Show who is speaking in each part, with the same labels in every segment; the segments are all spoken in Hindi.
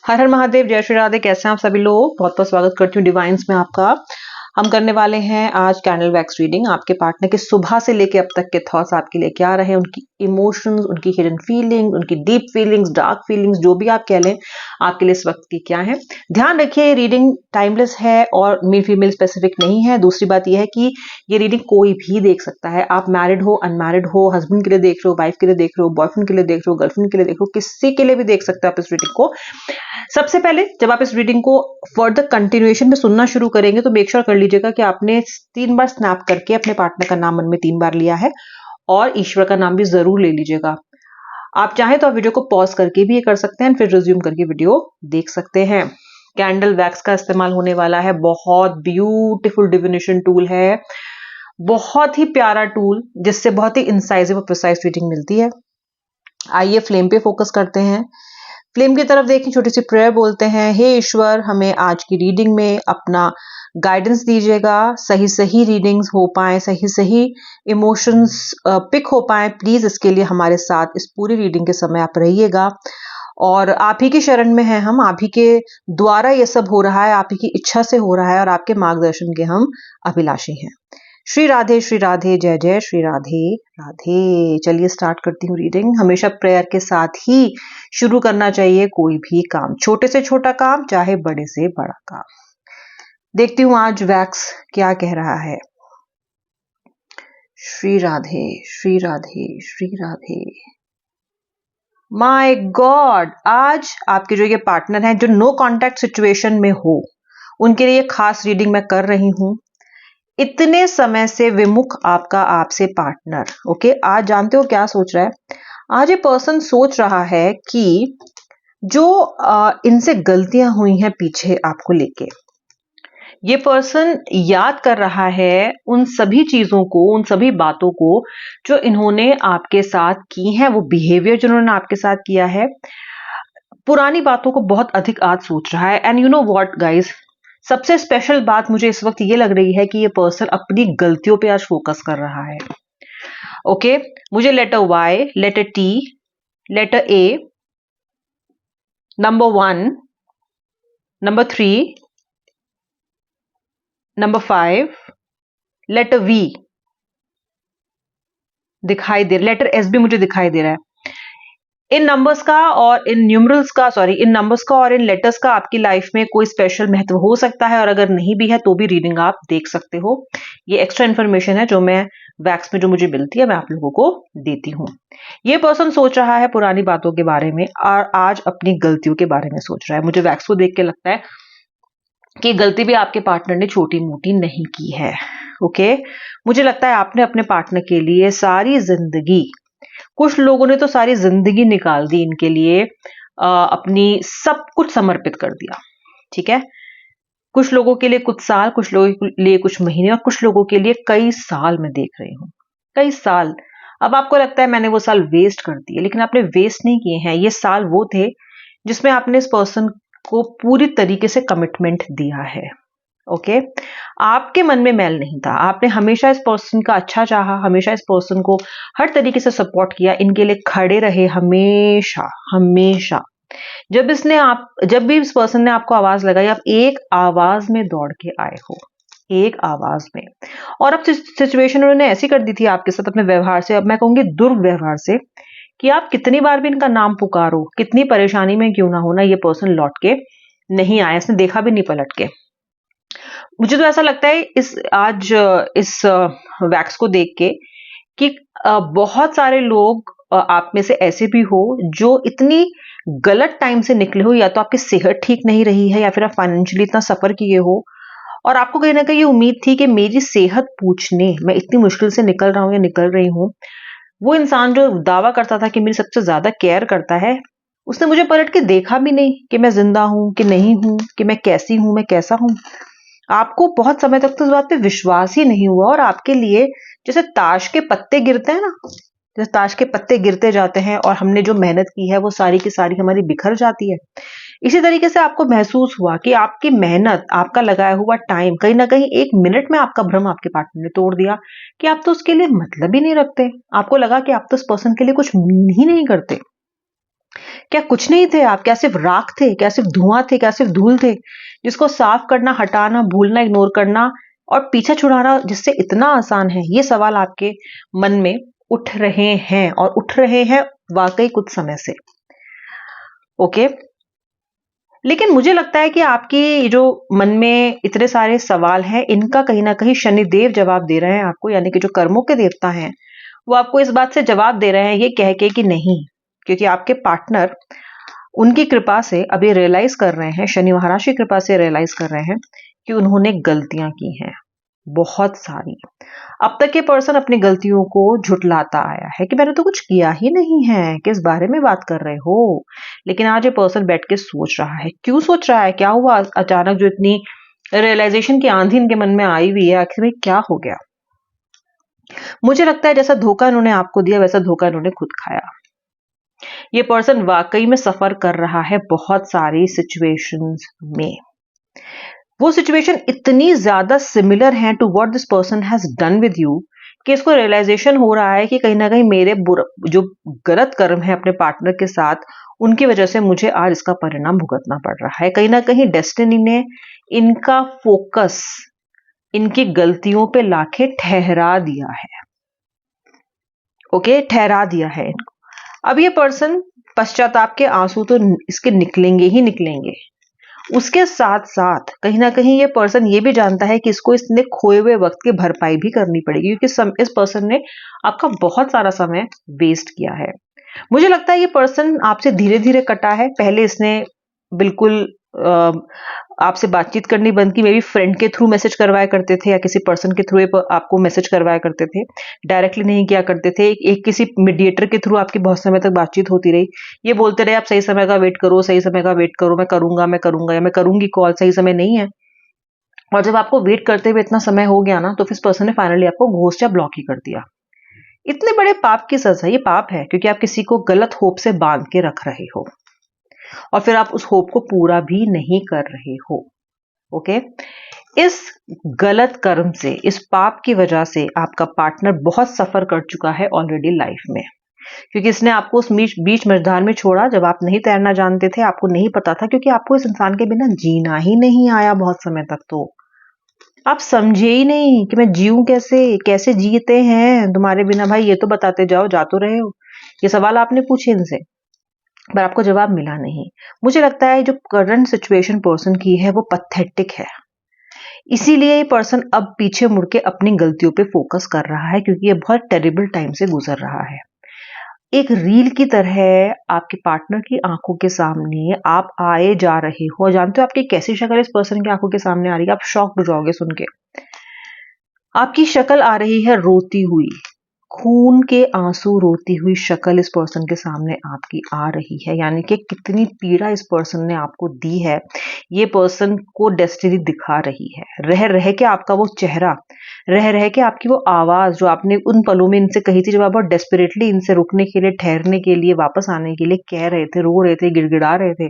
Speaker 1: हर हर महादेव, जय श्री राधे। कैसे हैं आप सभी लोग? बहुत बहुत स्वागत करती हूँ डिवाइन्स में आपका। हम करने वाले हैं आज कैंडल वैक्स रीडिंग। आपके पार्टनर के सुबह से लेके अब तक के थॉट्स आपके लिए क्या रहे, उनकी इमोशंस, उनकी हिडन फीलिंग्स, उनकी डीप फीलिंग्स, डार्क फीलिंग्स, जो भी आप कह लें, आपके लिए इस वक्त की क्या है। ध्यान रखिए, रीडिंग टाइमलेस है और मेल फीमेल स्पेसिफिक नहीं है। दूसरी बात यह है कि ये रीडिंग कोई भी देख सकता है। आप मैरिड हो, अनमैरिड हो, हस्बैंड के लिए देख रहे हो, वाइफ के लिए देख रहे हो, बॉयफ्रेंड के लिए देख रहे हो, गर्लफ्रेंड के लिए देख रहे हो, किसी के लिए भी देख सकते हो आप इस रीडिंग को। सबसे पहले जब आप इस रीडिंग को फर्दर कंटिन्यूएशन में सुनना शुरू करेंगे तो मेक श्योर कर लीजिएगा कि आपने 3 बार स्नैप करके अपने पार्टनर का नाम मन में 3 बार लिया है और ईश्वर का नाम भी जरूर ले लीजिएगा। आप चाहें तो आप वीडियो को पॉज करके भी ये कर सकते हैं, फिर रिज्यूम करके वीडियो देख सकते हैं। कैंडल वैक्स का इस्तेमाल होने वाला है। बहुत ब्यूटीफुल डिविनेशन टूल है, बहुत ही प्यारा टूल जिससे बहुत ही इंसाइजिव और प्रिसाइज रीडिंग मिलती है। आइए फ्लेम पे फोकस करते हैं। फ्लेम की तरफ देखें, छोटी सी प्रेयर बोलते हैं। हे ईश्वर, हमें आज की रीडिंग में अपना गाइडेंस दीजिएगा, सही सही रीडिंग्स हो पाए, सही सही इमोशंस पिक हो पाए। प्लीज इसके लिए हमारे साथ इस पूरी रीडिंग के समय आप रहिएगा और आप ही की शरण में हैं हम, आप ही के द्वारा ये सब हो रहा है, आप ही की इच्छा से हो रहा है और आपके मार्गदर्शन के हम अभिलाषी हैं। श्री राधे, जय जय श्री राधे राधे। चलिए स्टार्ट करती हूँ रीडिंग। हमेशा प्रेयर के साथ ही शुरू करना चाहिए कोई भी काम, छोटे से छोटा काम चाहे बड़े से बड़ा काम। देखती हूँ आज वैक्स क्या कह रहा है। श्री राधे श्री राधे श्री राधे। माय गॉड, आज आपके जो ये पार्टनर हैं जो नो कॉन्टैक्ट सिचुएशन में हो, उनके लिए खास रीडिंग मैं कर रही हूं। इतने समय से विमुख आपका आपसे पार्टनर, ओके, आज जानते हो क्या सोच रहा है? आज ये पर्सन सोच रहा है कि जो इनसे गलतियां हुई हैं पीछे आपको लेके, ये पर्सन याद कर रहा है उन सभी चीजों को, उन सभी बातों को जो इन्होंने आपके साथ की हैं, वो बिहेवियर जो इन्होंने आपके साथ किया है। पुरानी बातों को बहुत अधिक आज सोच रहा है। And you know what guys, सबसे स्पेशल बात मुझे इस वक्त ये लग रही है कि ये पर्सन अपनी गलतियों पे आज फोकस कर रहा है। ओके, मुझे letter Y, letter T, letter A, number 1, number 3, number 5, letter V दिखाई दे, लेटर एस भी मुझे दिखाई दे रहा है। इन नंबर्स का और इन न्यूमरल्स का, सॉरी, इन नंबर्स का और इन लेटर्स का आपकी लाइफ में कोई स्पेशल महत्व हो सकता है और अगर नहीं भी है तो भी रीडिंग आप देख सकते हो। ये एक्स्ट्रा इन्फॉर्मेशन है जो मैं वैक्स में जो मुझे मिलती है मैं आप लोगों को देती हूँ। ये पर्सन सोच रहा है पुरानी बातों के बारे में और आज अपनी गलतियों के बारे में सोच रहा है। मुझे वैक्स को देख के लगता है कि गलती भी आपके पार्टनर ने छोटी मोटी नहीं की है। ओके, मुझे लगता है आपने अपने पार्टनर के लिए सारी जिंदगी, कुछ लोगों ने तो सारी जिंदगी निकाल दी इनके लिए, अपनी सब कुछ समर्पित कर दिया। ठीक है, कुछ लोगों के लिए कुछ साल, कुछ लोगों के लिए कुछ महीने और कुछ लोगों के लिए कई साल मैं देख रही हूँ, कई साल। अब आपको लगता है मैंने वो साल वेस्ट कर दिए, लेकिन आपने वेस्ट नहीं किए हैं। ये साल वो थे जिसमें आपने इस पर्सन को पूरी तरीके से कमिटमेंट दिया है। ओके, आपके मन में मैल नहीं था, आपने हमेशा इस पर्सन का अच्छा चाहा, हमेशा इस पर्सन को हर तरीके से सपोर्ट किया, इनके लिए खड़े रहे हमेशा हमेशा। जब भी इस पर्सन ने आपको आवाज लगाई, आप एक आवाज में दौड़ के आए हो, एक आवाज में। और अब सिचुएशन उन्होंने ऐसी कर दी थी आपके साथ अपने व्यवहार से, अब मैं कहूंगी दुर्व्यवहार से, कि आप कितनी बार भी इनका नाम पुकारो, कितनी परेशानी में क्यों ना हो ना, ये पर्सन लौट के नहीं आया, इसने देखा भी नहीं पलट के। मुझे तो ऐसा लगता है इस वैक्स को देख के कि बहुत सारे लोग आप में से ऐसे भी हो जो इतनी गलत टाइम से निकले हो, या तो आपकी सेहत ठीक नहीं रही है या फिर आप फाइनेंशियली इतना सफर किए हो और आपको कहीं ना कहीं ये उम्मीद थी कि मेरी सेहत पूछने मैं इतनी मुश्किल से निकल रहा हूं या निकल रही हूं। वो इंसान जो दावा करता था कि मेरी सबसे ज्यादा केयर करता है, उसने मुझे पलट के देखा भी नहीं कि मैं जिंदा हूं कि नहीं हूं, कि मैं कैसी हूं, मैं कैसा हूं। आपको बहुत समय तक तो इस बात पे विश्वास ही नहीं हुआ और आपके लिए जैसे ताश के पत्ते गिरते हैं ना, जैसे ताश के पत्ते गिरते जाते हैं और हमने जो मेहनत की है वो सारी की सारी हमारी बिखर जाती है, इसी तरीके से आपको महसूस हुआ कि आपकी मेहनत, आपका लगाया हुआ टाइम कहीं ना कहीं 1 मिनट में आपका भ्रम आपके पार्टनर ने तोड़ दिया कि आप तो उसके लिए मतलब ही नहीं रखते। आपको लगा कि आप तो उस पर्सन के लिए कुछ ही नहीं करते। क्या कुछ नहीं थे आप? क्या सिर्फ राख थे? क्या सिर्फ धुआं थे? क्या सिर्फ धूल थे जिसको साफ करना, हटाना, भूलना, इग्नोर करना और पीछा छुड़ाना जिससे इतना आसान है? ये सवाल आपके मन में उठ रहे हैं और उठ रहे हैं वाकई कुछ समय से। ओके, लेकिन मुझे लगता है कि आपकी जो मन में इतने सारे सवाल हैं, इनका कहीं ना कहीं शनिदेव जवाब दे रहे हैं आपको, यानी कि जो कर्मों के देवता हैं वो आपको इस बात से जवाब दे रहे हैं ये कह के कि नहीं, क्योंकि आपके पार्टनर उनकी कृपा से अब ये रियलाइज कर रहे हैं, शनि महाराज की कृपा से रियलाइज कर रहे हैं कि उन्होंने गलतियां की हैं, बहुत सारी। अब तक ये पर्सन अपनी गलतियों को झुटलाता आया है कि मैंने तो कुछ किया ही नहीं है, किस बारे में बात कर रहे हो। लेकिन आज ये पर्सन बैठ के सोच रहा है। क्यों सोच रहा है? क्या हुआ अचानक जो इतनी रियलाइजेशन की आंधी इनके मन में आई हुई है? आखिर में क्या हो गया? मुझे लगता है जैसा धोखा इन्होंने आपको दिया वैसा धोखा इन्होंने खुद खाया। ये पर्सन वाकई में सफर कर रहा है बहुत सारी सिचुएशंस में। वो सिचुएशन इतनी ज्यादा सिमिलर है to what this person has done with you कि इसको रियलाइजेशन हो रहा है कि कहीं ना कहीं मेरे जो गलत कर्म है अपने पार्टनर के साथ, उनकी वजह से मुझे आज इसका परिणाम भुगतना पड़ रहा है। कहीं ना कहीं डेस्टिनी ने इनका फोकस इनकी गलतियों पे लाके ठहरा दिया है। ओके, ठहरा दिया है इनको। अब ये पर्सन पश्चाताप के आंसू तो इसके निकलेंगे ही निकलेंगे। उसके साथ साथ कहीं ना कहीं ये पर्सन ये भी जानता है कि इसको इसने खोए हुए वक्त की भरपाई भी करनी पड़ेगी, क्योंकि इस पर्सन ने आपका बहुत सारा समय वेस्ट किया है। मुझे लगता है ये पर्सन आपसे धीरे धीरे कटा है। पहले इसने बिल्कुल आपसे बातचीत करनी बंद की, मे बी फ्रेंड के थ्रू मैसेज करवाया करते थे या किसी पर्सन के थ्रू आपको मैसेज करवाया करते थे, डायरेक्टली नहीं किया करते थे। एक किसी मीडिएटर के थ्रू आपकी बहुत समय तक बातचीत होती रही। ये बोलते रहे आप सही समय का वेट करो, सही समय का वेट करो, मैं करूंगा या मैं करूंगी कॉल, सही समय नहीं है। और जब आपको वेट करते हुए इतना समय हो गया ना, तो फिर पर्सन ने फाइनली आपको घोस्ट या ब्लॉक ही कर दिया। इतने बड़े पाप की सजा, ये पाप है क्योंकि आप किसी को गलत होप से बांध के रख रहे हो और फिर आप उस होप को पूरा भी नहीं कर रहे हो। ओके, इस गलत कर्म से, इस पाप की वजह से आपका पार्टनर बहुत सफर कर चुका है ऑलरेडी लाइफ में, क्योंकि इसने आपको उस बीच मझधार में छोड़ा जब आप नहीं तैरना जानते थे, आपको नहीं पता था, क्योंकि आपको इस इंसान के बिना जीना ही नहीं आया बहुत समय तक। तो आप समझे ही नहीं कि मैं जीऊं कैसे, कैसे जीते हैं तुम्हारे बिना भाई, ये तो बताते जाओ, जा तो रहे हो। ये सवाल आपने पूछे इनसे पर आपको जवाब मिला नहीं। मुझे लगता है जो करंट सिचुएशन पर्सन की है वो पथेटिक है, इसीलिए ये पर्सन अब पीछे मुड़ के अपनी गलतियों पे फोकस कर रहा है, क्योंकि ये बहुत टेरिबल टाइम से गुजर रहा है। एक रील की तरह आपके पार्टनर की आंखों के सामने आप आए जा रहे हो। जानते हो आपकी कैसी शक्ल इस पर्सन की आंखों के सामने आ रही है? आप शॉक्ड हो जाओगे सुन के। आपकी शक्ल आ रही है रोती हुई, खून के आंसू रोती हुई शक्ल इस पर्सन के सामने आपकी आ रही है। यानी कि कितनी पीड़ा इस पर्सन ने आपको दी है, ये पर्सन को डेस्टिनी दिखा रही है। रह रह के आपका वो चेहरा, रह रह के आपकी वो आवाज जो आपने उन पलों में इनसे कही थी, जब आप बहुत डेस्परेटली इनसे रुकने के लिए, ठहरने के लिए, वापस आने के लिए कह रहे थे, रो रहे थे, गिड़गिड़ा रहे थे,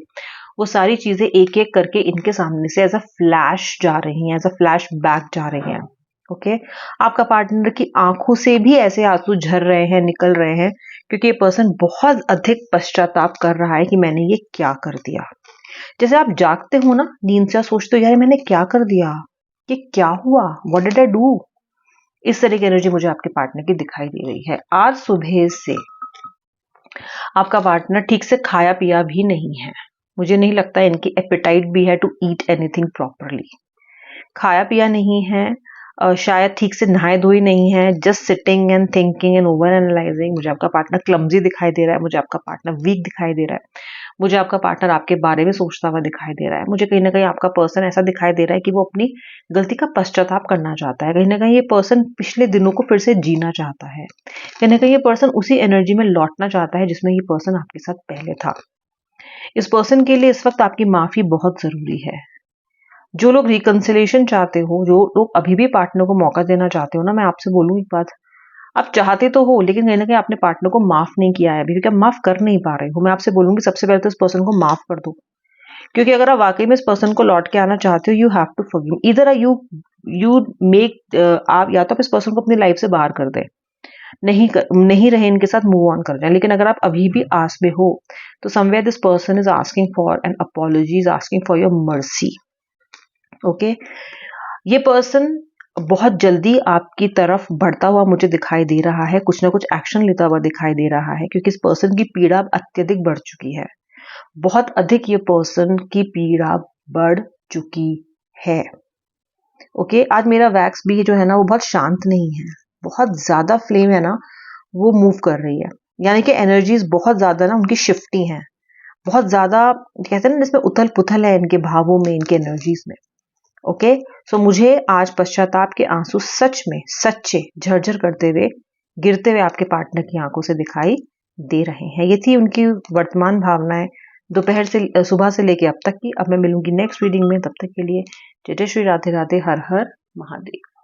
Speaker 1: वो सारी चीजें एक एक करके इनके सामने से एज अ फ्लैश जा रही हैं, एज अ फ्लैश बैक जा रही हैं। ओके, आपका पार्टनर की आंखों से भी ऐसे आंसू झर रहे हैं, निकल रहे हैं, क्योंकि ये पर्सन बहुत अधिक पश्चाताप कर रहा है कि मैंने ये क्या कर दिया। जैसे आप जागते हो ना नींद से, सोचते हो यार मैंने क्या कर दिया, ये क्या हुआ, व्हाट डिड आई डू। इस तरह की एनर्जी मुझे आपके पार्टनर की दिखाई दे रही है। आज सुबह से आपका पार्टनर ठीक से खाया पिया भी नहीं है। मुझे नहीं लगता इनकी एपेटाइट भी है टू ईट एनीथिंग प्रॉपरली। खाया पिया नहीं है, शायद ठीक से नहाए धोए नहीं है, just sitting and thinking and over analysing. मुझे आपका पार्टनर क्लमजी दिखाई दे रहा है, मुझे आपका पार्टनर वीक दिखाई दे रहा है, मुझे आपका पार्टनर आपके बारे में सोचता हुआ दिखाई दे रहा है। मुझे कहीं ना कहीं आपका पर्सन ऐसा दिखाई दे रहा है कि वो अपनी गलती का पश्चाताप करना चाहता है। कहीं ना कहीं ये पर्सन पिछले दिनों को फिर से जीना चाहता है। कहीं ना कहीं ये पर्सन उसी एनर्जी में लौटना चाहता है जिसमें ये पर्सन आपके साथ पहले था। इस पर्सन के लिए इस वक्त आपकी माफी बहुत जरूरी है। जो लोग रिकंसिलेशन चाहते हो, जो लोग अभी भी पार्टनर को मौका देना चाहते हो ना, मैं आपसे बोलूं एक बात, आप चाहते तो हो लेकिन कहीं ना कहीं आपने पार्टनर को माफ नहीं किया है अभी, क्योंकि आप माफ कर नहीं पा रहे हो। मैं आपसे बोलूंगी सबसे पहले तो इस पर्सन को माफ कर दो, क्योंकि अगर आप वाकई में इस पर्सन को लौट के आना चाहते हो, यू हैव टू फॉरगिव। इधर यू यू मेक आप या तो आप इस पर्सन को अपनी लाइफ से बाहर कर दे, नहीं रहे इनके साथ, मूव ऑन कर जाए। लेकिन अगर आप अभी भी आस में हो तो somewhere this person is asking for an apology, is asking for your mercy. Okay, ये पर्सन बहुत जल्दी आपकी तरफ बढ़ता हुआ मुझे दिखाई दे रहा है, कुछ ना कुछ एक्शन लेता हुआ दिखाई दे रहा है, क्योंकि इस पर्सन की पीड़ा अत्यधिक बढ़ चुकी है, बहुत अधिक ये पर्सन की पीड़ा बढ़ चुकी है। ओके, आज मेरा वैक्स भी जो है ना वो बहुत शांत नहीं है, बहुत ज्यादा फ्लेम है ना वो मूव कर रही है, यानी कि एनर्जीज बहुत ज्यादा ना उनकी शिफ्टी हैं, बहुत ज्यादा कहते हैं ना इसमें उथल पुथल है इनके भावों में, इनके एनर्जीज में। ओके, सो मुझे आज पश्चाताप के आंसू सच में सच्चे झरझर करते हुए गिरते हुए आपके पार्टनर की आंखों से दिखाई दे रहे हैं। ये थी उनकी वर्तमान भावनाएं दोपहर से सुबह से लेके अब तक की। अब मैं मिलूंगी नेक्स्ट रीडिंग में, तब तक के लिए जय जय श्री राधे राधे, हर हर महादेव।